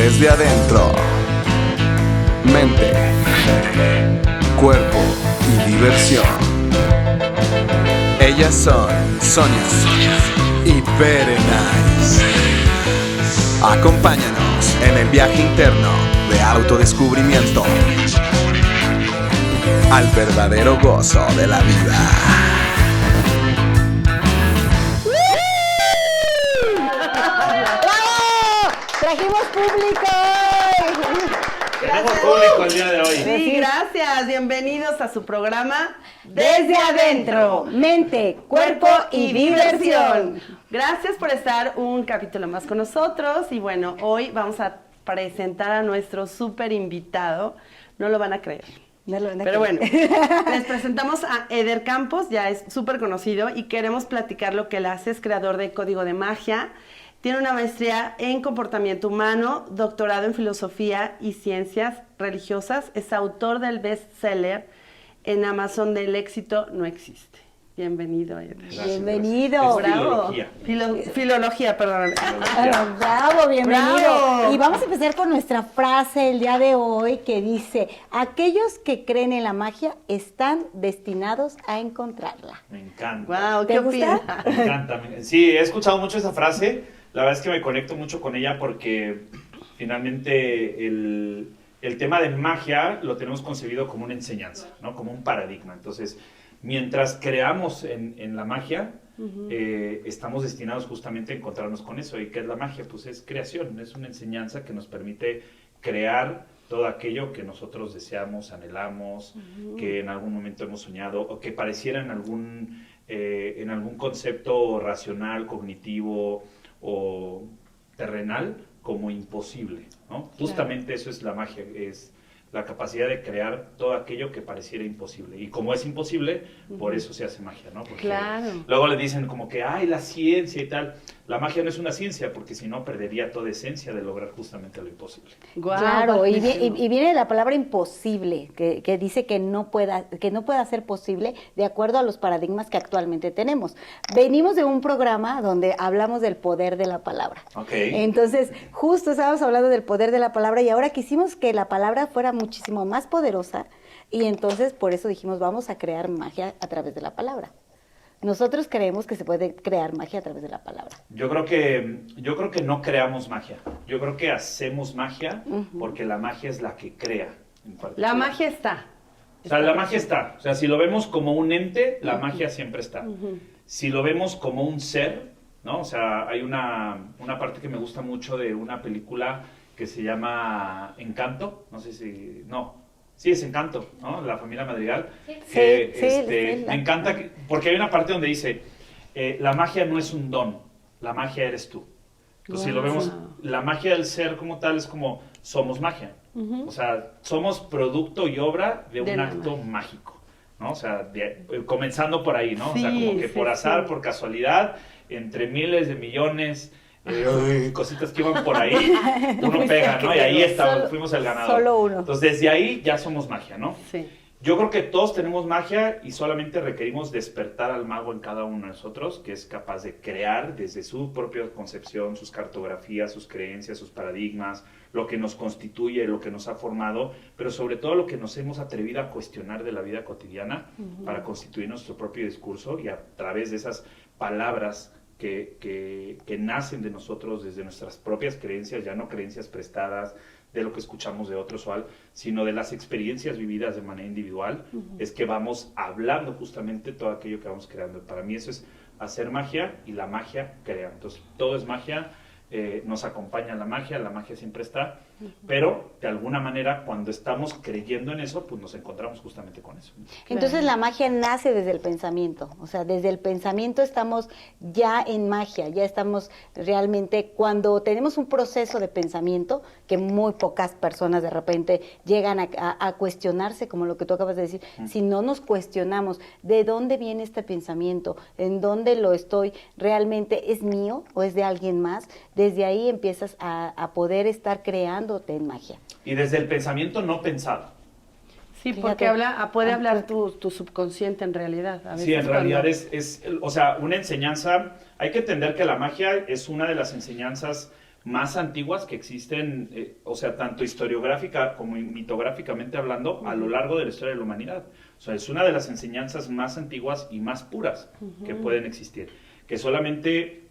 Desde adentro, mente, cuerpo y diversión. Ellas son Sonia y Berenice. Acompáñanos en el viaje interno de autodescubrimiento al verdadero gozo de la vida. ¡Trajimos público! Tenemos público el día de hoy. Sí, gracias. Bienvenidos a su programa Desde adentro, mente, cuerpo y diversión. Gracias por estar un capítulo más con nosotros. Y bueno, hoy vamos a presentar a nuestro súper invitado. No lo van a creer. Pero bueno, les presentamos a Eder Campos, ya es súper conocido y queremos platicar lo que él hace. Es creador de Código de Magia. Tiene una maestría en comportamiento humano, doctorado en filosofía y ciencias religiosas. Es autor del bestseller en Amazon del éxito no existe. Bienvenido, Eder. Gracias, Bienvenido. gracias. Bravo. Filología, perdóname. Bravo, bienvenido. Bravo. Y vamos a empezar con nuestra frase el día de hoy que dice: aquellos que creen en la magia están destinados a encontrarla. Me encanta. Wow, ¿qué ¿Te gusta? opinas? Me encanta. Sí, he escuchado mucho esa frase. La verdad es que me conecto mucho con ella porque finalmente el tema de magia lo tenemos concebido como una enseñanza, ¿no? Como un paradigma. Entonces, mientras creamos en la magia, estamos destinados justamente a encontrarnos con eso. ¿Y qué es la magia? Pues es creación, es una enseñanza que nos permite crear todo aquello que nosotros deseamos, anhelamos, que en algún momento hemos soñado o que pareciera en algún concepto racional, cognitivo o terrenal como imposible, ¿no? Justamente eso es la magia, es la capacidad de crear todo aquello que pareciera imposible. Y como es imposible, por eso se hace magia, ¿no? Porque Claro. luego le dicen como que, ay, la ciencia y tal. La magia no es una ciencia, porque si no perdería toda esencia de lograr justamente lo imposible. Guau, Claro, y padrísimo. viene la palabra imposible, que dice que no pueda ser posible de acuerdo a los paradigmas que actualmente tenemos. Venimos de un programa donde hablamos del poder de la palabra. Ok. Entonces, justo estábamos hablando del poder de la palabra y ahora quisimos que la palabra fuera muchísimo más poderosa y entonces por eso dijimos, vamos a crear magia a través de la palabra. Nosotros creemos que se puede crear magia a través de la palabra. Yo creo que no creamos magia. Yo creo que hacemos magia porque la magia es la que crea. En La particular. magia está. O sea, la magia está. O sea, si lo vemos como un ente, la magia siempre está. Si lo vemos como un ser, ¿no? O sea, hay una parte que me gusta mucho de una película que se llama Encanto. No sé si... No. Sí, es Encanto, ¿no? La familia Madrigal. Sí, me encanta porque hay una parte donde dice, la magia no es un don, la magia eres tú. Entonces, si lo vemos, la magia del ser como tal es como somos magia. O sea, somos producto y obra de un la acto mágico, ¿no? O sea, comenzando por ahí, ¿no? Sí, o sea, como que sí, por azar, sí. por casualidad, entre miles de millones, cositas que iban por ahí, uno pega, ¿no? Y ahí estamos, fuimos el ganador. Solo uno. Entonces, desde ahí ya somos magia, ¿no? Sí. Yo creo que todos tenemos magia y solamente requerimos despertar al mago en cada uno de nosotros, que es capaz de crear desde su propia concepción, sus cartografías, sus creencias, sus paradigmas, lo que nos constituye, lo que nos ha formado, pero sobre todo lo que nos hemos atrevido a cuestionar de la vida cotidiana para constituir nuestro propio discurso y a través de esas palabras que nacen de nosotros desde nuestras propias creencias, ya no creencias prestadas, de lo que escuchamos de otros sino de las experiencias vividas de manera individual, es que vamos hablando justamente todo aquello que vamos creando. Para mí eso es hacer magia y la magia crea. Entonces todo es magia, nos acompaña la magia siempre está, pero de alguna manera cuando estamos creyendo en eso, pues nos encontramos justamente con eso. Entonces la magia nace desde el pensamiento, o sea, desde el pensamiento estamos ya en magia, ya estamos realmente, cuando tenemos un proceso de pensamiento, que muy pocas personas de repente llegan a cuestionarse, como lo que tú acabas de decir, si no nos cuestionamos de dónde viene este pensamiento, en dónde lo estoy, realmente es mío o es de alguien más, desde ahí empiezas a poder estar creándote en magia. Y desde el pensamiento no pensado. Sí, Fíjate. porque puede hablar tu subconsciente en realidad. A veces Sí, en realidad cuando- o sea, una enseñanza, hay que entender que la magia es una de las enseñanzas más antiguas que existen, o sea, tanto historiográfica como mitográficamente hablando, a lo largo de la historia de la humanidad. O sea, es una de las enseñanzas más antiguas y más puras que pueden existir. Que solamente,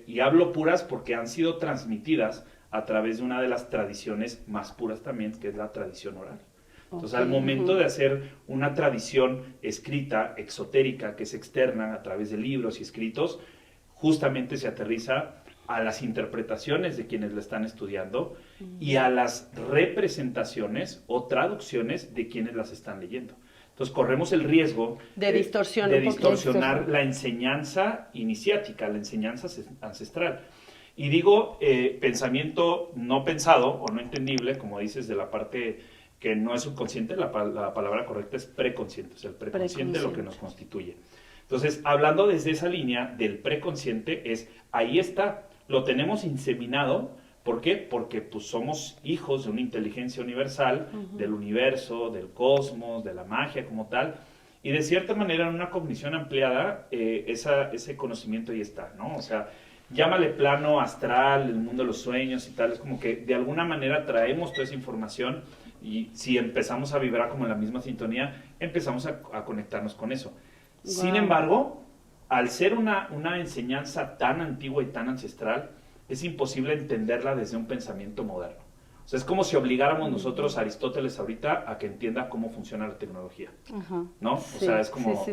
y hablo puras porque han sido transmitidas a través de una de las tradiciones más puras también, que es la tradición oral. Entonces, al momento de hacer una tradición escrita, exotérica, que es externa a través de libros y escritos, justamente se aterriza a las interpretaciones de quienes la están estudiando y a las representaciones o traducciones de quienes las están leyendo. Entonces, corremos el riesgo de distorsionar la enseñanza iniciática, la enseñanza ancestral. Y digo pensamiento no pensado o no entendible, como dices, de la parte que no es subconsciente, la palabra correcta es preconsciente, o sea, el preconsciente es lo que nos constituye. Entonces, hablando desde esa línea del preconsciente, ahí está, lo tenemos inseminado. ¿Por qué? Porque pues, somos hijos de una inteligencia universal, del universo, del cosmos, de la magia como tal, y de cierta manera en una cognición ampliada, ese conocimiento ahí está, ¿no? O sea, llámale plano astral, el mundo de los sueños y tal, es como que de alguna manera traemos toda esa información y si empezamos a vibrar como en la misma sintonía, empezamos a conectarnos con eso. Wow. Sin embargo, al ser una enseñanza tan antigua y tan ancestral, es imposible entenderla desde un pensamiento moderno. O sea, es como si obligáramos nosotros a Aristóteles ahorita a que entienda cómo funciona la tecnología, ¿no? Sí, o sea, es como...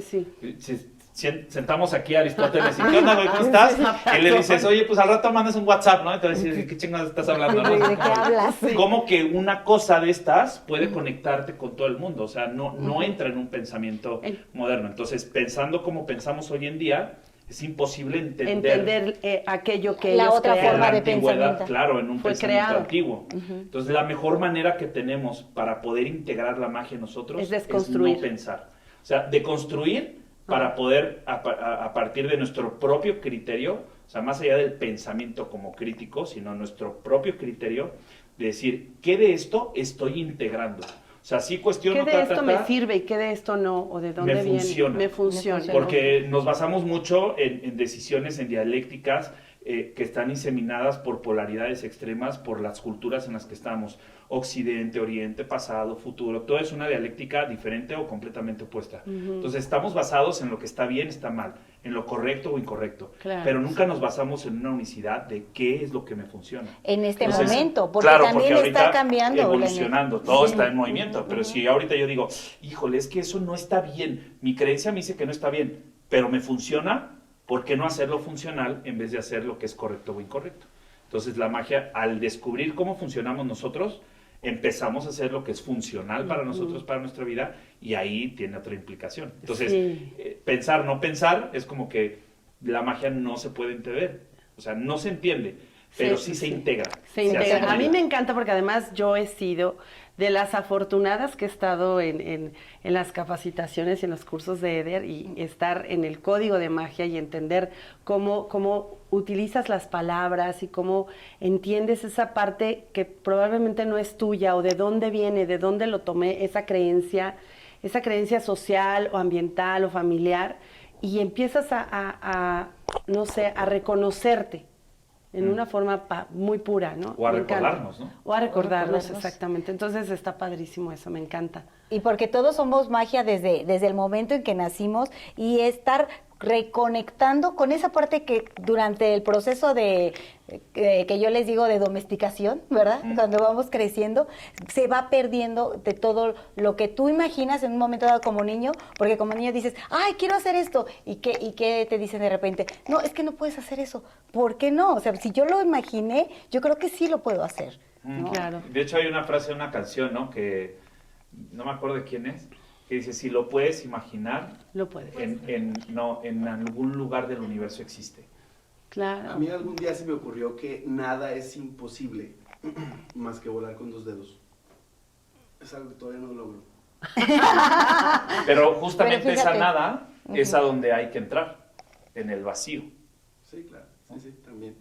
Si sentamos aquí a Aristóteles y ¿qué onda, güey? ¿Cómo estás? Y le dices, oye, pues al rato mandas un WhatsApp, ¿no? Y te va a decir, ¿qué chingados estás hablando? ¿No? ¿De qué hablas? ¿Cómo que una cosa de estas puede conectarte con todo el mundo? O sea, no entra en un pensamiento moderno. Entonces, pensando como pensamos hoy en día, es imposible entender aquello que la ellos otra crearon. forma de pensamiento. Claro, en un fue pensamiento creado. antiguo. Entonces, la mejor manera que tenemos para poder integrar la magia en nosotros es desconstruir. no pensar. O sea, deconstruir para poder, a partir de nuestro propio criterio, o sea, más allá del pensamiento como crítico, sino nuestro propio criterio, de decir, ¿qué de esto estoy integrando? O sea, sí cuestiono... ¿Qué de esto me sirve y qué de esto no? ¿O de dónde viene? Me funciona. Porque nos basamos mucho en decisiones, en dialécticas, que están inseminadas por polaridades extremas, por las culturas en las que estamos. Occidente, Oriente, pasado, futuro, todo es una dialéctica diferente o completamente opuesta. Entonces estamos basados en lo que está bien, está mal, en lo correcto o incorrecto, pero nunca nos basamos en una unicidad de qué es lo que me funciona. En este momento, porque también está cambiando. Evolucionando, todo está en movimiento, pero si ahorita yo digo, híjole, es que eso no está bien, mi creencia me dice que no está bien, pero me funciona, ¿por qué no hacerlo funcional en vez de hacer lo que es correcto o incorrecto? Entonces la magia, al descubrir cómo funcionamos nosotros, empezamos a hacer lo que es funcional para nosotros, para nuestra vida, y ahí tiene otra implicación. Entonces, pensar, no pensar, es como que la magia no se puede entender. O sea, no se entiende, pero sí se integra. Se integra. A mí me encanta porque además yo he sido de las afortunadas que he estado en las capacitaciones y en los cursos de Eder y estar en el código de magia y entender cómo utilizas las palabras y cómo entiendes esa parte que probablemente no es tuya o de dónde viene, de dónde lo tomé, esa creencia social o ambiental o familiar y empiezas no sé, a reconocerte en una forma muy pura, ¿no? O a recordarnos, ¿no? O a recordarnos, exactamente. Entonces está padrísimo eso, me encanta. Y porque todos somos magia desde el momento en que nacimos y estar reconectando con esa parte que durante el proceso de, que yo les digo de domesticación, ¿verdad? Cuando vamos creciendo, se va perdiendo de todo lo que tú imaginas en un momento dado como niño, porque como niño dices, ¡ay, quiero hacer esto! ¿Y qué te dicen de repente? No, es que no puedes hacer eso. ¿Por qué no? O sea, si yo lo imaginé, yo creo que sí lo puedo hacer, ¿no? Claro. De hecho, hay una frase en una canción, ¿no? Que no me acuerdo de quién es, que dice, si lo puedes imaginar, lo puedes. En algún lugar del universo existe. Claro. A mí algún día se me ocurrió que nada es imposible más que volar con 2 dedos. Es algo que todavía no logro. Pero justamente Pero esa nada es a donde hay que entrar, en el vacío. Sí, claro. Sí, también.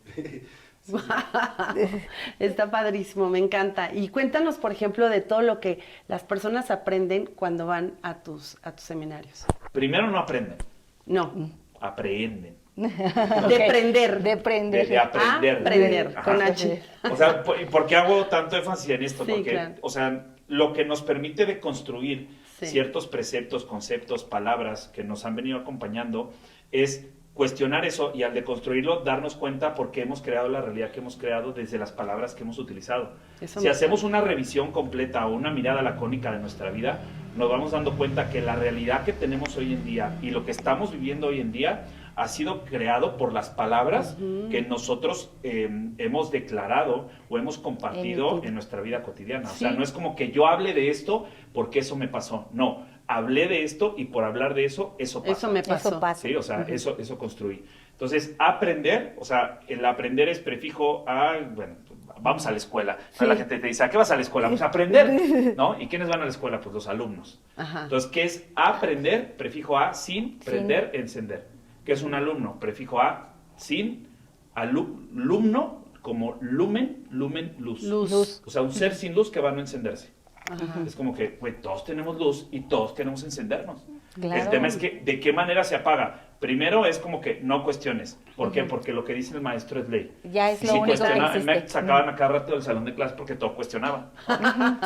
Está padrísimo, me encanta. Y cuéntanos, por ejemplo, de todo lo que las personas aprenden cuando van a tus seminarios. Primero no aprenden. No. Aprenden. De prender. De prender. De aprender. Aprender, Ajá. con H. O sea, ¿por qué hago tanto énfasis en esto? Sí, Porque, claro. o sea, lo que nos permite deconstruir Sí. ciertos preceptos, conceptos, palabras que nos han venido acompañando es cuestionar eso y al deconstruirlo darnos cuenta por qué hemos creado la realidad que hemos creado desde las palabras que hemos utilizado. Eso Si me hacemos una revisión completa o una mirada lacónica de nuestra vida, nos vamos dando cuenta que la realidad que tenemos hoy en día y lo que estamos viviendo hoy en día ha sido creado por las palabras que nosotros hemos declarado o hemos compartido en nuestra vida cotidiana. O sea, no es como que yo hable de esto porque eso me pasó. No, hablé de esto y por hablar de eso, eso pasa. Eso me pasó. Eso pasa. Sí, o sea, eso construí. Entonces, aprender, o sea, el aprender es prefijo a, bueno, vamos a la escuela. Sí. La gente te dice, ¿a qué vas a la escuela? Pues a aprender, ¿no? ¿Y quiénes van a la escuela? Pues los alumnos. Ajá. Entonces, ¿qué es aprender? Prefijo a, sin, prender, encender. ¿Qué es un alumno? Prefijo a, sin, alumno, como lumen, luz. Luz. O sea, un ser sin luz que va a no encenderse. Ajá. Es como que, güey, todos tenemos luz y todos queremos encendernos. Claro. El tema es que, ¿de qué manera se apaga? Primero es como que no cuestiones. ¿Por qué? Porque lo que dice el maestro es ley. Ya es Y lo si único que cuestiona, existe. me sacaban a cada rato del salón de clase porque todo cuestionaba.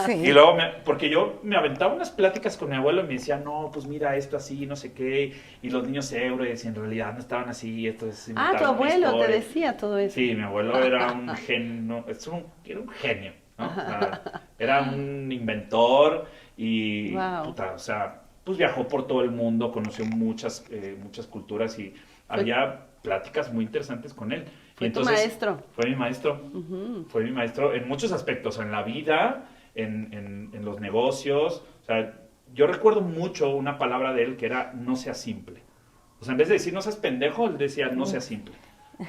Sí. Y luego, porque yo me aventaba unas pláticas con mi abuelo y me decía, no, pues mira esto así, no sé qué, y los niños héroes, y en realidad no estaban así, esto es Tu inventaron una abuelo te historia. decía todo eso. Sí, mi abuelo era un genio, era un genio, ¿no? O sea, era un inventor y, Wow. puta, o sea, pues viajó por todo el mundo, conoció muchas culturas y había pláticas muy interesantes con él. Fue Y tu entonces, maestro. Fue mi maestro. Ujú. Fue mi maestro en muchos aspectos, en la vida, en los negocios. O sea, yo recuerdo mucho una palabra de él que era no seas simple. O sea, en vez de decir no seas pendejo, él decía no seas simple.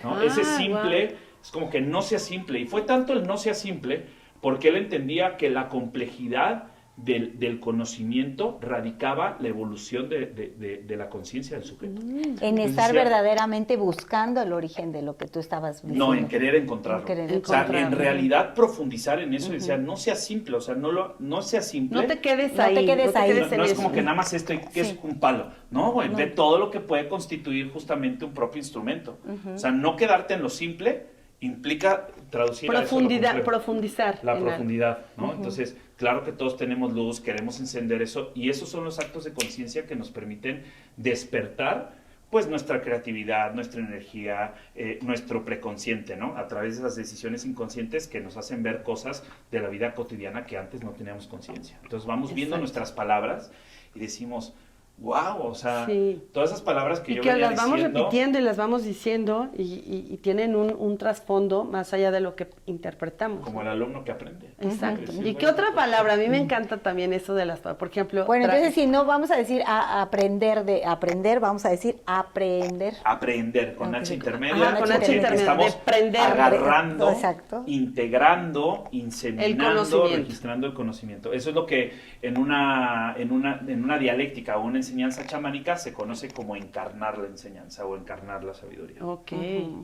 ¿No? Ah, Ese simple wow. es como que no sea simple. Y fue tanto el no sea simple porque él entendía que la complejidad del conocimiento radicaba la evolución de la conciencia del sujeto. En Pues estar decía, verdaderamente buscando el origen de lo que tú estabas diciendo. No, en querer encontrarlo. En querer O sea, en encontrarlo. realidad profundizar en eso y decía, no sea simple, o sea, no sea simple. No te quedes No ahí. te quedes ahí. No, en no es eso. como que nada más esto que es Sí. un palo. No, güey, No. ve todo lo que puede constituir justamente un propio instrumento. O sea, no quedarte en lo simple implica traducir a eso lo complejo. Profundizar. La en algo. profundidad, ¿no? Entonces, claro que todos tenemos luz, queremos encender eso, y esos son los actos de conciencia que nos permiten despertar, pues, nuestra creatividad, nuestra energía, nuestro preconsciente, ¿no? A través de esas decisiones inconscientes que nos hacen ver cosas de la vida cotidiana que antes no teníamos conciencia. Entonces, vamos viendo Exacto. nuestras palabras y decimos, wow, o sea, Sí. todas esas palabras que Y yo que venía las vamos diciendo, repitiendo y las vamos diciendo y tienen un trasfondo más allá de lo que interpretamos. como el alumno que aprende. Exacto. Sí, ¿Y bueno, qué otra pues, palabra? A mí me encanta también eso de las palabras. Por ejemplo, Bueno, entonces si no vamos a decir aprender de aprender, vamos a decir aprender. Aprender con Ok. H intermedia, Ajá, con porque H intermedia, estamos de prender. agarrando, Exacto. integrando, El inseminando, conocimiento. registrando el conocimiento. Eso es lo que en una dialéctica o una enseñanza chamánica se conoce como encarnar la enseñanza o encarnar la sabiduría. Ok.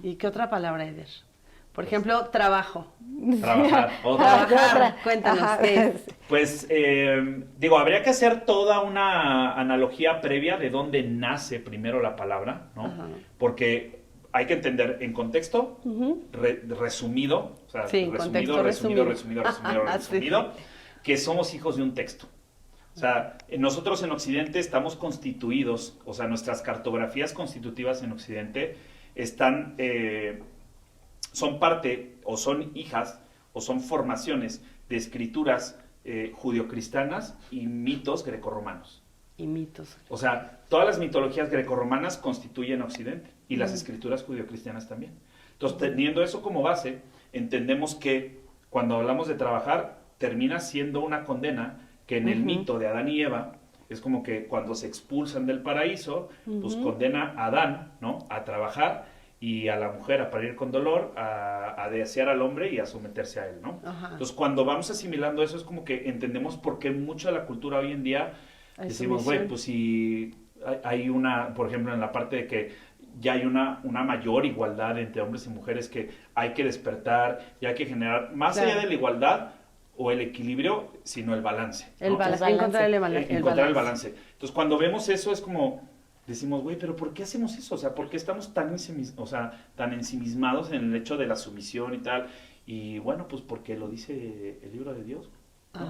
¿Y qué otra palabra, Eder? Por ejemplo, trabajo. Trabajar. Otra. Trabajar. Cuéntanos Ajá. qué es. Pues, habría que hacer toda una analogía previa de dónde nace primero la palabra, ¿no? Ajá. Porque hay que entender en contexto, Ujú. resumido, o sea, Sí, contexto resumido. Sí. Que somos hijos de un texto. O sea, nosotros en Occidente estamos constituidos, o sea, nuestras cartografías constitutivas en Occidente están, son parte o son hijas o son formaciones de escrituras judio-cristianas y mitos grecorromanos. Y mitos. O sea, todas las mitologías grecorromanas constituyen Occidente y las escrituras judio-cristianas también. Entonces, teniendo eso como base, entendemos que cuando hablamos de trabajar, termina siendo una condena que en el mito de Adán y Eva es como que cuando se expulsan del paraíso, pues condena a Adán, ¿no? A trabajar y a la mujer a parir con dolor, a desear al hombre y a someterse a él, ¿no? Ajá. Entonces, cuando vamos asimilando eso, es como que entendemos por qué mucha de la cultura hoy en día Hay decimos, sumisión. güey, pues si hay una, por ejemplo, en la parte de que ya hay una mayor igualdad entre hombres y mujeres, que hay que despertar y hay que generar, más Claro. allá de la igualdad o el equilibrio, sino el balance. El ¿no? balance. balance. Encontrar el balance. Encontrar el balance. Entonces, cuando vemos eso es como, decimos, güey, pero ¿por qué hacemos eso? O sea, ¿por qué estamos tan ensimismados en el hecho de la sumisión y tal? Y bueno, pues porque lo dice el libro de Dios, ¿no?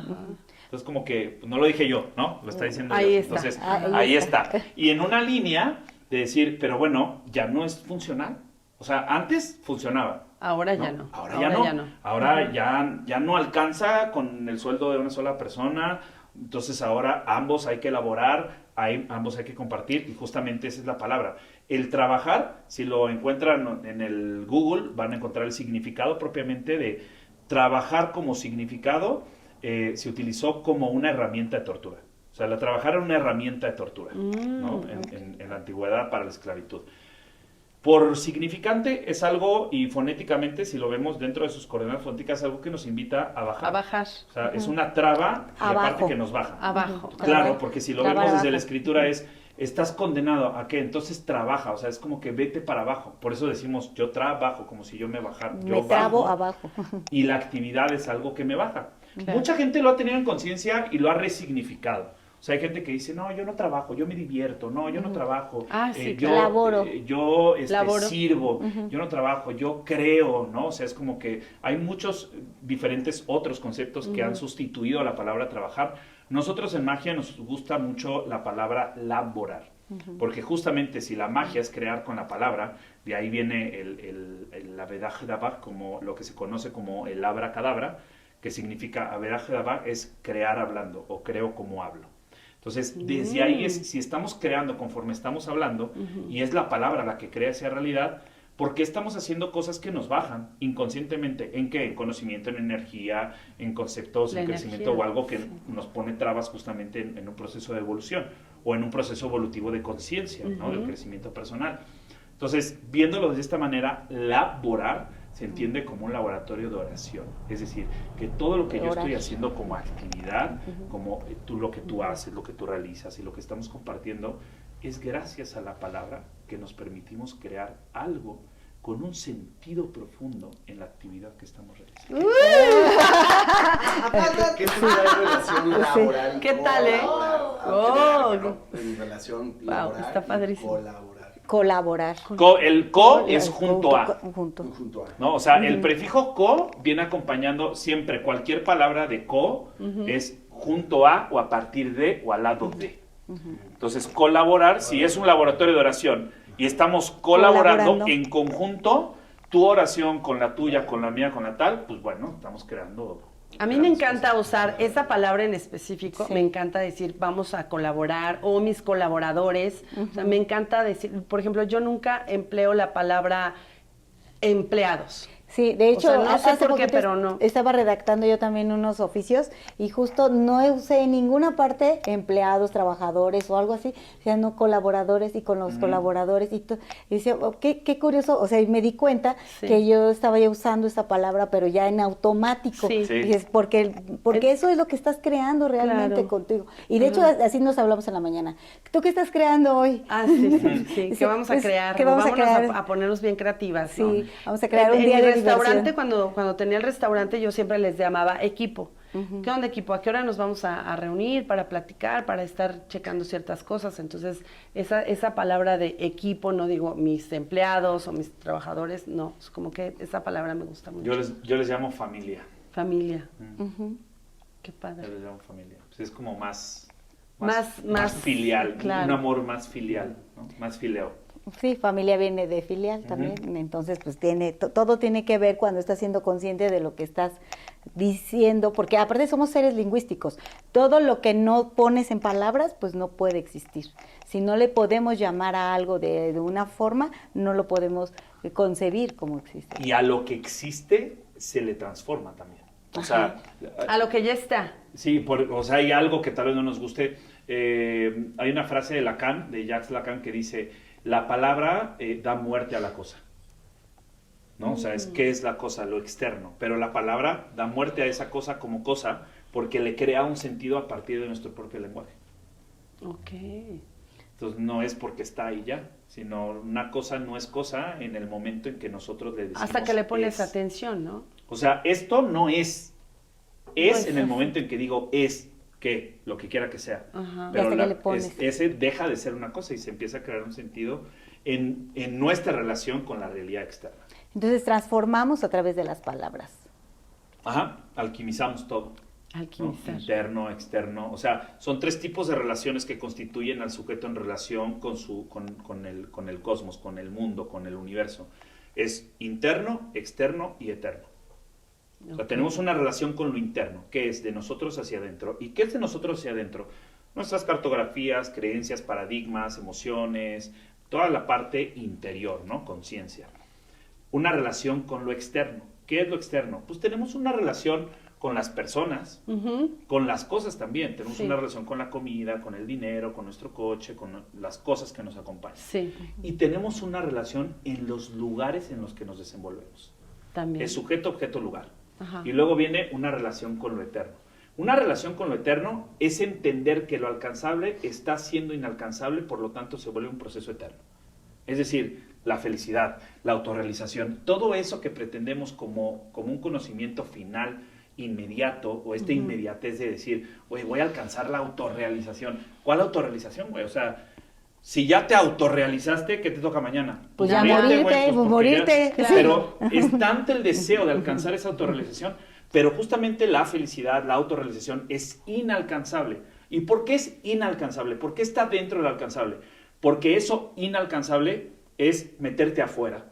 Entonces como que, no lo dije yo, ¿no? Lo está diciendo Ahí Dios. está. Entonces, ahí está. Y en una línea de decir, pero bueno, ya no es funcional. O sea, antes funcionaba. Ahora ¿no? ya no. Ahora ya no. Ahora ya no alcanza con el sueldo de una sola persona. Entonces ahora ambos hay que elaborar, ambos hay que compartir, y justamente esa es la palabra. El trabajar, si lo encuentran en el Google, van a encontrar el significado propiamente de trabajar. Como significado se utilizó como una herramienta de tortura. O sea, la trabajar era una herramienta de tortura, ¿no? En la antigüedad para la esclavitud. Por significante es algo, y fonéticamente, si lo vemos dentro de sus coordenadas fonéticas, es algo que nos invita a bajar. A bajar. O sea, es una traba y aparte que nos baja. Abajo. Claro, porque si lo Traba vemos desde abajo. la escritura estás condenado a qué, entonces trabaja, o sea, es como que vete para abajo. Por eso decimos, yo trabajo, como si yo me bajara. Yo Me trabo bajo, abajo. y la actividad es algo que me baja. Claro. Mucha gente lo ha tenido en conciencia y lo ha resignificado. O sea, hay gente que dice, no, yo no trabajo, yo me divierto, no, yo no trabajo, Sí, yo laboro. Yo Laboro. sirvo, yo no trabajo, yo creo, ¿no? O sea, es como que hay muchos diferentes otros conceptos que han sustituido a la palabra trabajar. Nosotros en magia nos gusta mucho la palabra laborar, porque justamente si la magia es crear con la palabra, de ahí viene el avedajadabá, como lo que se conoce como el abracadabra, que significa avedajadabá es crear hablando o creo como hablo. Entonces, desde ahí si estamos creando conforme estamos hablando, y es la palabra la que crea esa realidad, ¿por qué estamos haciendo cosas que nos bajan inconscientemente? ¿En qué? En conocimiento, en energía, en conceptos, La en crecimiento energía, o algo que nos pone trabas justamente en un proceso de evolución o en un proceso evolutivo de conciencia, ¿no? Del crecimiento personal. Entonces, viéndolo de esta manera, laborar se entiende como un laboratorio de oración. Es decir, que todo lo que yo estoy haciendo como actividad, como lo que tú haces, lo que tú realizas y lo que estamos compartiendo, es gracias a la palabra que nos permitimos crear algo con un sentido profundo en la actividad que estamos realizando. ¿Qué es una relación laboral? ¿Qué tal, Colaborar, en relación laboral está padrísimo. Colaborar. El co es junto a. Junto. Junto a. ¿No? O sea, el prefijo co viene acompañando siempre cualquier palabra de co, es junto a o a partir de o al lado de. Entonces, colaborar, si es un laboratorio de oración y estamos colaborando en conjunto, tu oración con la tuya, con la mía, con la tal, pues bueno, estamos creando. A mí me encanta usar esa palabra en específico, me encanta decir vamos a colaborar o mis colaboradores, o sea, me encanta decir, por ejemplo, yo nunca empleo la palabra empleados. Sí, de hecho, O sea, no sé hace por qué, poquito pero no. estaba redactando yo también unos oficios y justo no usé en ninguna parte empleados, trabajadores o algo así, o sea, no colaboradores y con los colaboradores y decía, oh, qué curioso, o sea, y me di cuenta que yo estaba ya usando esa palabra, pero ya en automático. Sí. Sí. Y dices, porque eso es lo que estás creando realmente Claro. contigo. Y de hecho, así nos hablamos en la mañana. ¿Tú qué estás creando hoy? Sí, que vamos a Pues, ¿qué ¿qué vamos a vámonos crear? a ponernos bien creativas, ¿no? Sí, vamos a crear un En día mi de restaurante, diversión. cuando tenía el restaurante, yo siempre les llamaba equipo. ¿Qué onda, equipo? ¿A qué hora nos vamos a reunir para platicar, para estar checando ciertas cosas? Entonces, esa palabra de equipo, no digo mis empleados o mis trabajadores, no, es como que esa palabra me gusta mucho. Yo les llamo familia. Familia. Qué Yo padre. les llamo familia. Pues es como más filial, claro. un amor más filial, ¿no? Más fileo. Sí, familia viene de filial también, entonces pues todo tiene que ver cuando estás siendo consciente de lo que estás diciendo, porque aparte somos seres lingüísticos, todo lo que no pones en palabras pues no puede existir. Si no le podemos llamar a algo de una forma, no lo podemos concebir como existe. Y a lo que existe se le transforma también. O sea, A lo que ya está. sí, o sea, hay algo que tal vez no nos guste. Hay una frase de Lacan, de Jacques Lacan, que dice: la palabra da muerte a la cosa, ¿no? O sea, ¿qué es la cosa? Lo externo. Pero la palabra da muerte a esa cosa como cosa porque le crea un sentido a partir de nuestro propio lenguaje. Ok. Entonces, no es porque está ahí ya, sino una cosa no es cosa en el momento en que nosotros le decimos Hasta que le pones es. atención, ¿no? O sea, esto no es. Es No en el momento en que digo es. ¿qué? Lo que quiera que sea. Ajá. Pero Y hasta que le pones. ese deja de ser una cosa y se empieza a crear un sentido en nuestra relación con la realidad externa. Entonces transformamos a través de las palabras. Ajá, alquimizamos todo. ¿No? Alquimizar. Interno, externo, o sea, son 3 tipos de relaciones que constituyen al sujeto en relación con el cosmos, con el mundo, con el universo. Es interno, externo y eterno. O sea, tenemos una relación con lo interno, que es de nosotros hacia adentro. ¿Y qué es de nosotros hacia adentro? Nuestras cartografías, creencias, paradigmas, emociones, toda la parte interior, ¿no? Conciencia. Una relación con lo externo. ¿Qué es lo externo? Pues tenemos una relación con las personas, con las cosas también. Tenemos una relación con la comida, con el dinero, con nuestro coche, con las cosas que nos acompañan. Sí, Y tenemos una relación en los lugares en los que nos desenvolvemos. también. Es sujeto, objeto, lugar. Ajá. Y luego viene una relación con lo eterno. Una relación con lo eterno es entender que lo alcanzable está siendo inalcanzable, por lo tanto se vuelve un proceso eterno. Es decir, la felicidad, la autorrealización, todo eso que pretendemos como un conocimiento final, inmediato, o esta inmediatez de decir, oye, voy a alcanzar la autorrealización. ¿Cuál autorrealización, güey? O sea, si ya te autorrealizaste, ¿qué te toca mañana? Pues ya morirte, morirte, güey, pues porque morirte. ya- Pero es tanto el deseo de alcanzar esa autorrealización, pero justamente la felicidad, la autorrealización es inalcanzable. ¿Y por qué es inalcanzable? ¿Por qué está dentro del alcanzable? Porque eso inalcanzable es meterte afuera.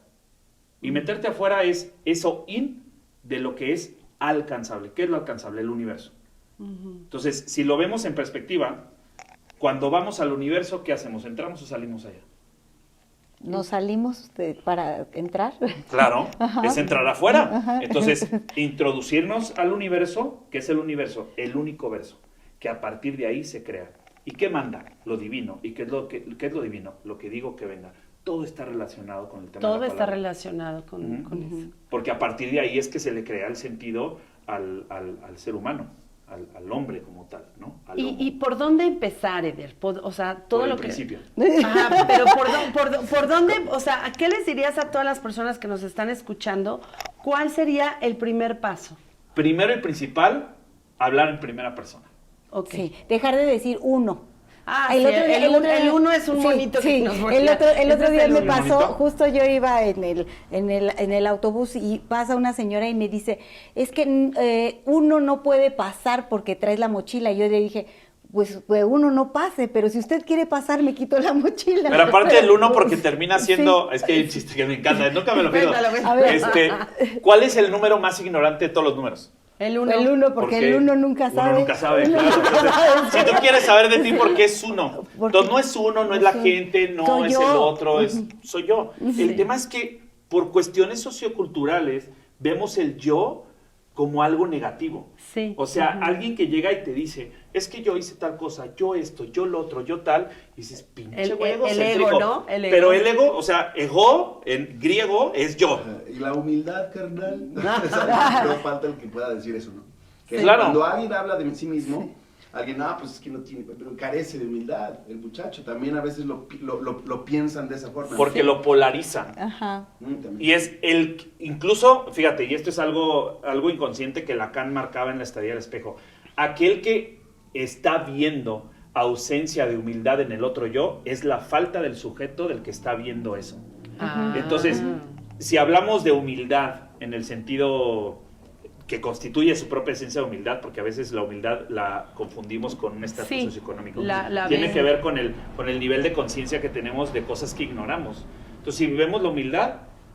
Y meterte afuera es eso de lo que es alcanzable. ¿Qué es lo alcanzable? El universo. Entonces, si lo vemos en perspectiva, cuando vamos al universo, ¿qué hacemos? ¿Entramos o salimos allá? Nos salimos para entrar. Claro, es entrar afuera. Entonces, introducirnos al universo, ¿qué es el universo? El único verso, que a partir de ahí se crea. ¿Y qué manda? Lo divino. ¿Y qué es lo divino? Lo que digo que venga. Todo está relacionado con el tema de Todo la está palabra. relacionado con eso. Porque a partir de ahí es que se le crea el sentido al ser humano, al hombre como tal, ¿no? Al homo. ¿Y por dónde empezar, Eder? O sea, todo Por lo el que... principio. Ajá, pero ¿por dónde? O sea, ¿qué les dirías a todas las personas que nos están escuchando? ¿Cuál sería el primer paso? Primero y principal, hablar en primera persona. Ok. Sí, dejar de decir uno. Ah, El sí, otro día- el uno es un sí, monito que sí. nos El otro Ese día es el me uno. pasó, monito. justo yo iba en el autobús y pasa una señora y me dice, es que uno no puede pasar porque traes la mochila. Y yo le dije, pues uno no pase, pero si usted quiere pasar, me quito la mochila. Pero aparte del uno, porque termina siendo, es que hay un chiste que me encanta, nunca me lo pido. Cuéntalo, A ver. ¿Cuál es el número más ignorante de todos los números? El uno. El uno, porque el uno nunca sabe. Uno nunca sabe, claro. Entonces, si tú quieres saber de ti, ¿por qué es uno? Porque- Entonces, no es uno, no es la gente, no Soy es yo. el otro, soy yo. El tema es que por cuestiones socioculturales vemos el yo como algo negativo. Sí. O sea, alguien que llega y te dice, es que yo hice tal cosa, yo esto, yo lo otro, yo tal, y dices, pinche güey el ego, egocéntrico. ¿no? El ego. Pero el ego, o sea, ego en griego es yo. Y la humildad, carnal. No falta el que pueda decir eso, ¿no? Que Claro. cuando alguien habla de sí mismo, alguien, pues es que no tiene, pero carece de humildad. El muchacho también a veces lo piensan de esa forma. Porque lo polarizan. Ajá. También. Y es incluso, fíjate, y esto es algo inconsciente que Lacan marcaba en la estadía del espejo, aquel que está viendo ausencia de humildad en el otro yo, es la falta del sujeto del que está viendo eso. Ah. Entonces, si hablamos de humildad en el sentido que constituye su propia esencia de humildad, porque a veces la humildad la confundimos con un estatus Sí, socioeconómico. la Tiene ves. que ver con el nivel de conciencia que tenemos de cosas que ignoramos. Entonces, si vemos la humildad,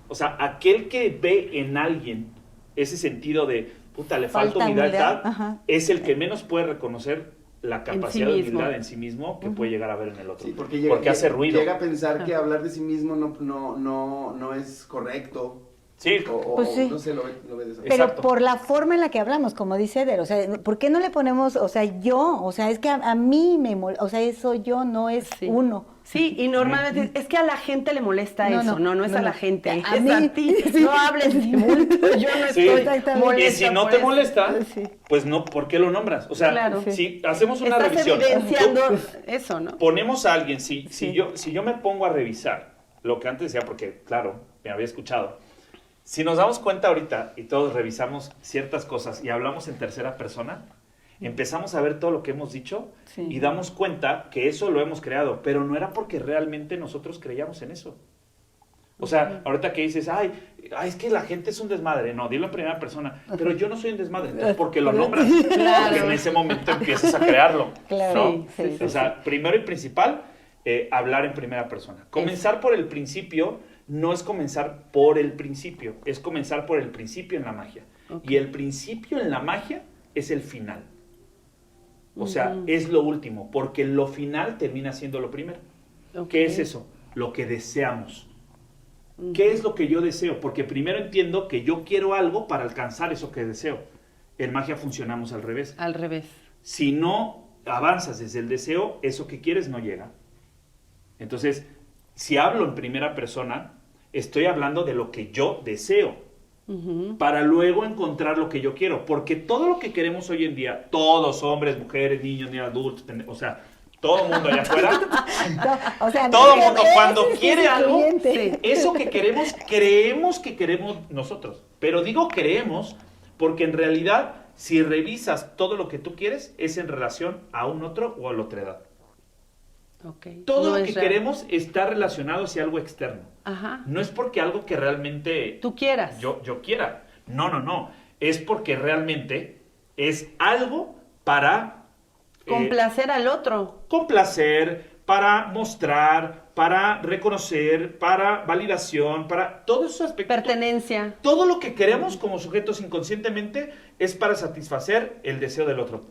o sea, aquel que ve en alguien ese sentido de, puta, le falta humildad, ajá. es el que menos puede reconocer la capacidad de mismo. humildad en sí mismo que puede llegar a ver en el otro. Sí, porque hace ruido. Llega a pensar que hablar de sí mismo no es correcto. Sí, Pues sí. No sé, lo ve de esa Pero Exacto. por la forma en la que hablamos, como dice Eder, o sea, ¿por qué no le ponemos, o sea, yo? O sea, es que a mí me molesta, o sea, eso yo no es Sí. uno. Sí, y normalmente es que a la gente le molesta No, eso, no es no, a la no. gente, A es mí, a ti. sí. No hables de bulto, yo no Sí. estoy Exactamente. molesta Y si no por te eso. molesta, Sí. pues no, ¿por qué lo nombras? O sea, Claro. si hacemos una Estás revisión, evidenciando eso, ¿no? ponemos a alguien, si yo me pongo a revisar lo que antes decía, porque claro, me había escuchado, si nos damos cuenta ahorita y todos revisamos ciertas cosas y hablamos en tercera persona, empezamos a ver todo lo que hemos dicho y damos cuenta que eso lo hemos creado, pero no era porque realmente nosotros creíamos en eso. O sea, ahorita que dices, ay, es que la gente es un desmadre. No, dilo en primera persona. Pero yo no soy un desmadre. Entonces, porque lo nombras. Claro. En ese momento empiezas a crearlo. Claro. ¿No? Sí, o sea, primero y principal, hablar en primera persona. Comenzar por el principio no es comenzar por el principio. Es comenzar por el principio en la magia. Y el principio en la magia es el final. O sea, es lo último. Porque lo final termina siendo lo primero. ¿Qué es eso? Lo que deseamos. ¿Qué es lo que yo deseo? Porque primero entiendo que yo quiero algo para alcanzar eso que deseo. En magia funcionamos al revés. Al revés. Si no avanzas desde el deseo, eso que quieres no llega. Entonces, si hablo en primera persona, estoy hablando de lo que yo deseo. Para luego encontrar lo que yo quiero. Porque todo lo que queremos hoy en día, todos, hombres, mujeres, niños, niñas, adultos, o sea, todo el mundo allá afuera, o sea, todo el mundo cuando quiere algo, eso que queremos, creemos que queremos nosotros. Pero digo creemos porque en realidad, si revisas todo lo que tú quieres, es en relación a un otro o a la otra edad. Todo no lo que queremos está relacionado hacia algo externo. No es porque algo que realmente tú quieras. Yo quiera. No. Es porque realmente es algo para complacer al otro. Complacer, para mostrar, para reconocer, para validación, para todos esos aspectos. Pertenencia. Todo lo que queremos como sujetos inconscientemente es para satisfacer el deseo del otro.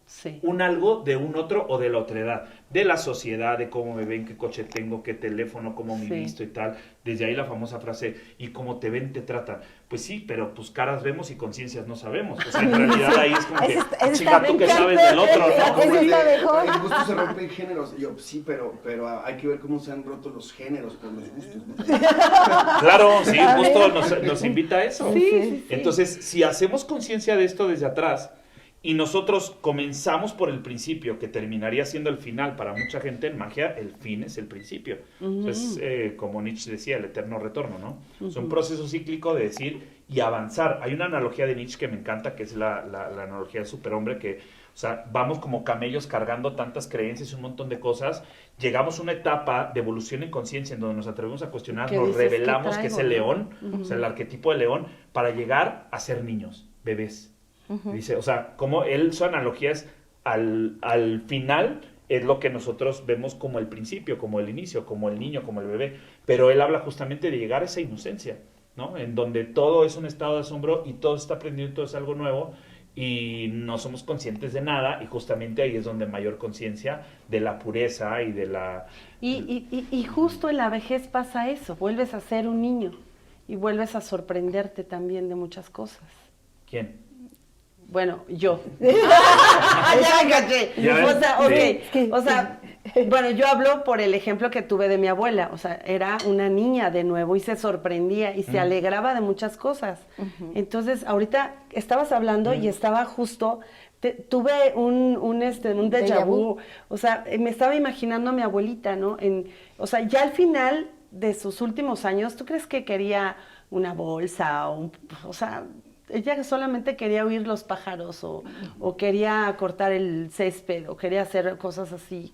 Sí. Un algo de un otro o de la otra edad, de la sociedad, de cómo me ven, qué coche tengo, qué teléfono, cómo me visto y tal. Desde ahí la famosa frase, y cómo te ven, te tratan. Pues sí, pero pues caras vemos y conciencias no sabemos. O sea, en realidad ahí es como que, chica, tú que sabes del otro, ¿no? Como el gusto se rompe en géneros. Yo, sí, pero hay que ver cómo se han roto los géneros por los gustos, ¿no? Claro, sí, justo nos invita a eso. Sí. Entonces, si hacemos conciencia de esto desde atrás, y nosotros comenzamos por el principio, que terminaría siendo el final. Para mucha gente en magia, el fin es el principio. Entonces, como Nietzsche decía, el eterno retorno, ¿no? Es un proceso cíclico de decir y avanzar. Hay una analogía de Nietzsche que me encanta, que es la analogía del superhombre, que, o sea, vamos como camellos cargando tantas creencias y un montón de cosas. Llegamos a una etapa de evolución en conciencia en donde nos atrevemos a cuestionar, nos revelamos que es el león, o sea, el arquetipo de león, para llegar a ser niños, bebés. Dice, o sea, como su analogía es al final es lo que nosotros vemos como el principio, como el inicio, como el niño, como el bebé, pero él habla justamente de llegar a esa inocencia, ¿no? En donde todo es un estado de asombro y todo está aprendiendo, todo es algo nuevo y no somos conscientes de nada, y justamente ahí es donde mayor conciencia de la pureza y de la... Y justo en la vejez pasa eso, vuelves a ser un niño y vuelves a sorprenderte también de muchas cosas. ¿Quién? Bueno, yo. Ya me caché. O sea, o sea, bueno, yo hablo por el ejemplo que tuve de mi abuela. O sea, era una niña de nuevo y se sorprendía y se alegraba de muchas cosas. Entonces, ahorita estabas hablando y estaba justo... tuve un déjà vu. O sea, me estaba imaginando a mi abuelita, ¿no? O sea, ya al final de sus últimos años, ¿tú crees que quería una bolsa o sea... Ella solamente quería oír los pájaros o quería cortar el césped o quería hacer cosas así.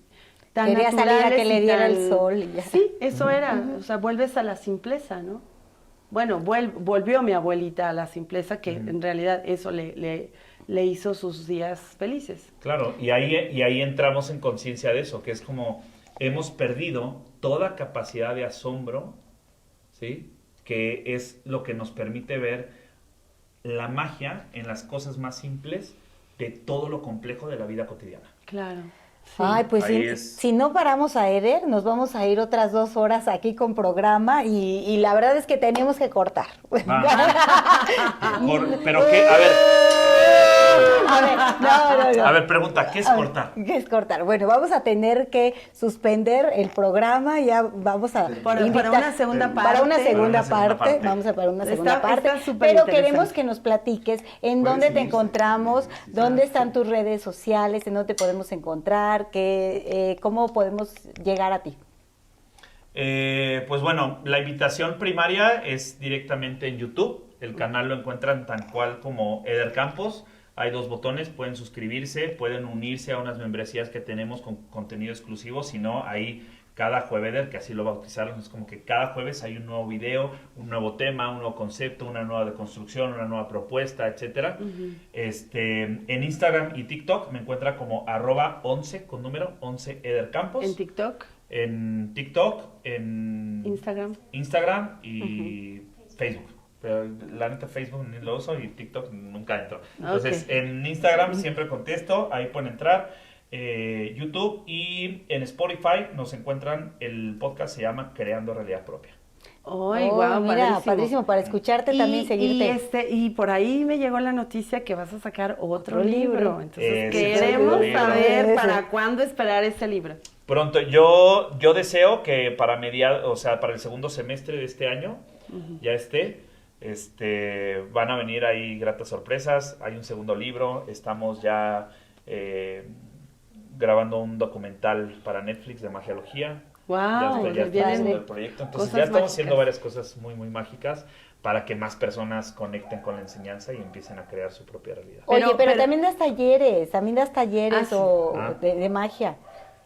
Quería salir a que le diera el sol. Y ya. Sí, eso era. O sea, vuelves a la simpleza, ¿no? Bueno, volvió mi abuelita a la simpleza, que en realidad eso le hizo sus días felices. Claro, y ahí entramos en conciencia de eso, que es como hemos perdido toda capacidad de asombro, ¿sí? Que es lo que nos permite ver la magia en las cosas más simples de todo lo complejo de la vida cotidiana. Claro. Sí. Ay, pues si no paramos a Eder, nos vamos a ir otras 2 horas aquí con programa y la verdad es que tenemos que cortar. Pero qué, a ver. No. A ver, pregunta, ¿qué es cortar? ¿Qué es cortar? Bueno, vamos a tener que suspender el programa, ya vamos a... Para una segunda parte. Para una segunda parte, vamos a para una segunda parte, pero queremos que nos platiques en dónde te encontramos, dónde están tus redes sociales, en dónde te podemos encontrar, cómo podemos llegar a ti. Pues bueno, la invitación primaria es directamente en YouTube. El canal lo encuentran tan cual como Eder Campos. Hay 2 botones, pueden suscribirse, pueden unirse a unas membresías que tenemos con contenido exclusivo, si no, ahí cada jueves, que así lo bautizaron, es como que cada jueves hay un nuevo video, un nuevo tema, un nuevo concepto, una nueva deconstrucción, una nueva propuesta, etcétera. En Instagram y TikTok me encuentra como @11 con número 11 Eder Campos. ¿En TikTok? En TikTok, en Instagram y Facebook. Pero la neta Facebook ni lo uso y TikTok nunca entro. Entonces en Instagram siempre contesto, ahí pueden entrar. YouTube y en Spotify nos encuentran, el podcast se llama Creando Realidad Propia. Wow, mira, padrísimo para escucharte también, seguirte. Y por ahí me llegó la noticia que vas a sacar otro libro. Entonces queremos saber para cuándo esperar ese libro. Pronto, yo deseo que para para el segundo semestre de este año ya esté. Van a venir ahí gratas sorpresas. Hay un segundo libro. Estamos ya grabando un documental para Netflix de magiología. Wow, ya está haciendo el proyecto. Entonces ya estamos haciendo varias cosas muy, muy mágicas para que más personas conecten con la enseñanza y empiecen a crear su propia realidad. Oye, pero también das talleres de magia.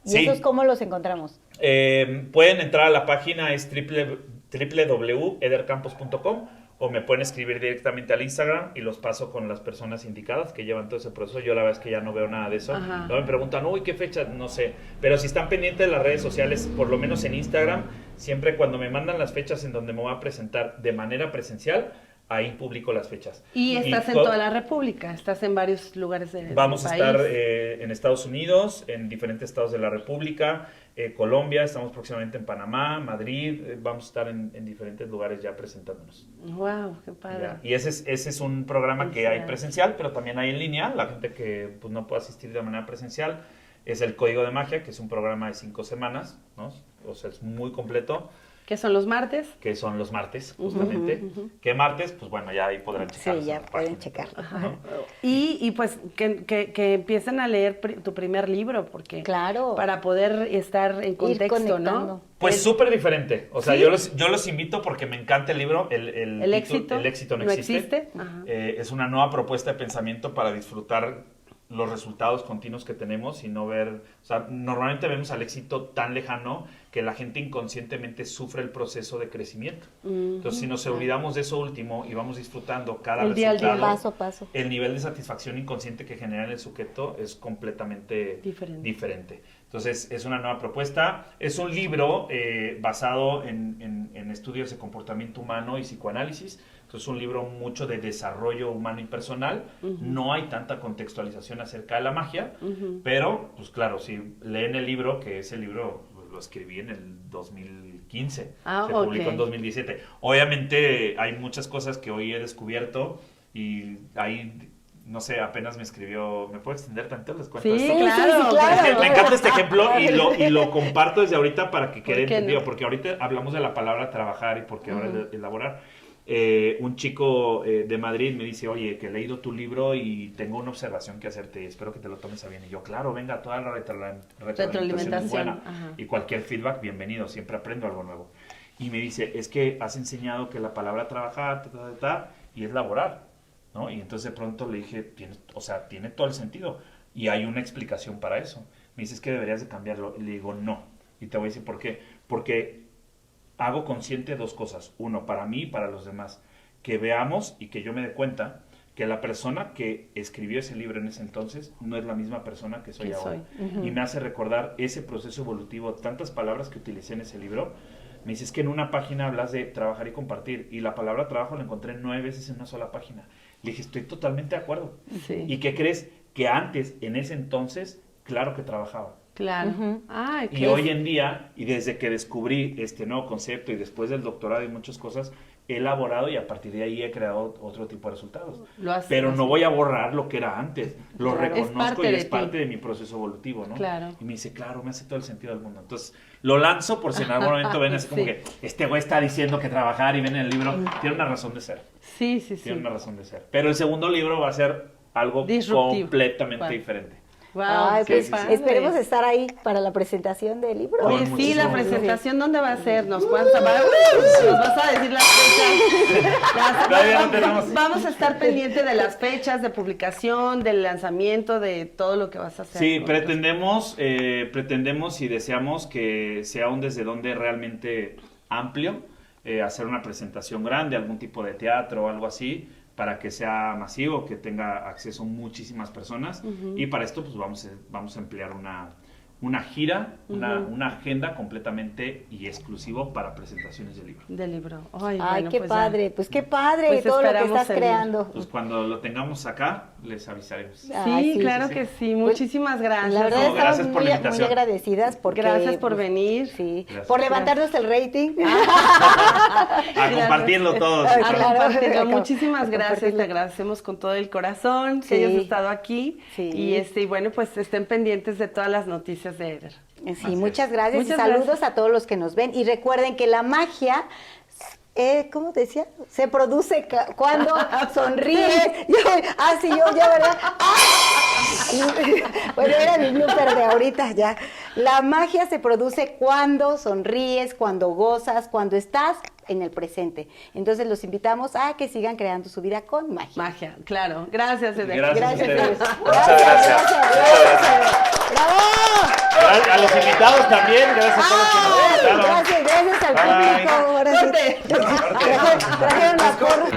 ¿Y esos cómo los encontramos? Pueden entrar a la página, es www.edercampos.com, o me pueden escribir directamente al Instagram y los paso con las personas indicadas que llevan todo ese proceso. Yo la verdad es que ya no veo nada de eso. No me preguntan, uy, ¿qué fecha? No sé. Pero si están pendientes de las redes sociales, por lo menos en Instagram, siempre cuando me mandan las fechas en donde me voy a presentar de manera presencial, ahí publico las fechas. Y estás en toda la República, estás en varios lugares del país. Vamos a estar en Estados Unidos, en diferentes estados de la República, Colombia, estamos próximamente en Panamá, Madrid, vamos a estar en diferentes lugares ya presentándonos. ¡Wow! ¡Qué padre! Ya. Y ese es un programa que hay presencial, pero también hay en línea. La gente que pues, no puede asistir de manera presencial es el Código de Magia, que es un programa de 5 semanas, ¿no? O sea, es muy completo. ¿Qué son los martes? Que son los martes, justamente. ¿Qué martes? Pues bueno, ya ahí podrán checar. Sí, ya pueden checar. ¿No? Y pues que empiecen a leer tu primer libro, porque para poder estar en contexto, ¿no? Pues súper diferente. O sea, yo los invito porque me encanta el libro. El éxito no existe. Es una nueva propuesta de pensamiento para disfrutar los resultados continuos que tenemos y no ver, o sea, normalmente vemos al éxito tan lejano que la gente inconscientemente sufre el proceso de crecimiento. Entonces, si nos olvidamos de eso último y vamos disfrutando cada resultado, día, paso a paso, el nivel de satisfacción inconsciente que genera en el sujeto es completamente diferente. Entonces, es una nueva propuesta. Es un libro basado en estudios de comportamiento humano y psicoanálisis. Entonces, es un libro mucho de desarrollo humano y personal. No hay tanta contextualización acerca de la magia, pero, pues claro, si leen el libro, que ese libro lo escribí en el 2015, se publicó en 2017. Obviamente, hay muchas cosas que hoy he descubierto y ahí... No sé, apenas me escribió... ¿Me puedo extender tanto? ¿Les cuento esto? Claro. Me encanta este ejemplo y lo comparto desde ahorita para que quede entendido. Porque ahorita hablamos de la palabra trabajar y porque ahora es elaborar. Un chico de Madrid me dice, oye, que he leído tu libro y tengo una observación que hacerte. Espero que te lo tomes a bien. Y yo, claro, venga, toda la retroalimentación es buena. Y cualquier feedback, bienvenido. Siempre aprendo algo nuevo. Y me dice, es que has enseñado que la palabra trabajar, y es laborar. ¿No? Y entonces de pronto le dije, tiene todo el sentido y hay una explicación para eso. Me dices que deberías de cambiarlo. Y le digo, no. Y te voy a decir por qué. Porque hago consciente 2 cosas. Uno, para mí y para los demás. Que veamos y que yo me dé cuenta que la persona que escribió ese libro en ese entonces no es la misma persona que soy ahora. Y me hace recordar ese proceso evolutivo, tantas palabras que utilicé en ese libro. Me dices que en una página hablas de trabajar y compartir y la palabra trabajo la encontré 9 veces en una sola página. Le dije, estoy totalmente de acuerdo. Sí. ¿Y qué crees? Que antes, en ese entonces, claro que trabajaba. Claro. Y hoy en día, y desde que descubrí este nuevo concepto y después del doctorado y muchas cosas, he elaborado y a partir de ahí he creado otro tipo de resultados. Pero no voy a borrar lo que era antes. Lo reconozco y es parte de mi proceso evolutivo, ¿no? Claro. Y me dice, claro, me hace todo el sentido del mundo. Entonces, lo lanzo por si en algún momento ven así como que este güey está diciendo que trabajar y ven en el libro. Tiene una razón de ser. Sí. Tiene una razón de ser. Pero el segundo libro va a ser algo completamente diferente. Wow, Ay, sí, pues sí, sí. esperemos estar ahí para la presentación del libro. Con Oye, sí, muchísimo la gusto. presentación, ¿dónde va a ser? ¿Nos vas a decir las fechas? Todavía no tenemos. Vamos a estar pendientes de las fechas de publicación, del lanzamiento, de todo lo que vas a hacer. Sí, ¿no? pretendemos y deseamos que sea un desde donde realmente amplio, hacer una presentación grande, algún tipo de teatro o algo así, para que sea masivo, que tenga acceso muchísimas personas. Y para esto pues vamos a emplear una gira, una agenda completamente y exclusivo para presentaciones del libro. Del libro. Ay, Ay, bueno, qué pues padre, ya. pues qué padre Pues todo lo que esperamos estás seguir. creando. Pues cuando lo tengamos acá, les avisaremos. Sí, Ay, sí, claro sí, que sí. sí. Muchísimas gracias. La verdad No, estamos gracias por la muy invitación. agradecidas porque Gracias por pues, venir. Sí, Gracias. por levantarnos el rating. A compartirlo todos. Ah, A claro. compartirlo. A Muchísimas gracias, compartirlo. te agradecemos con todo el corazón Sí. que hayas estado aquí. Sí. Y bueno, pues estén pendientes de todas las noticias de Eder. Sí, Así muchas es. gracias Muchas y saludos gracias. a todos los que nos ven. Y recuerden que la magia, ¿cómo te decía? Se produce cuando sonríes. Sí, yo, ¿verdad? Bueno, era mi blooper de ahorita ya. La magia se produce cuando sonríes, cuando gozas, cuando estás en el presente. Entonces los invitamos a que sigan creando su vida con magia. Magia, claro. Gracias, Eder. Gracias a ustedes. Eder. Muchas gracias. ¡Bravo! A los invitados también, gracias a todos los que nos visitaron. Gracias al Bye. público. Ahora sí. Corte. Trajeron la porra.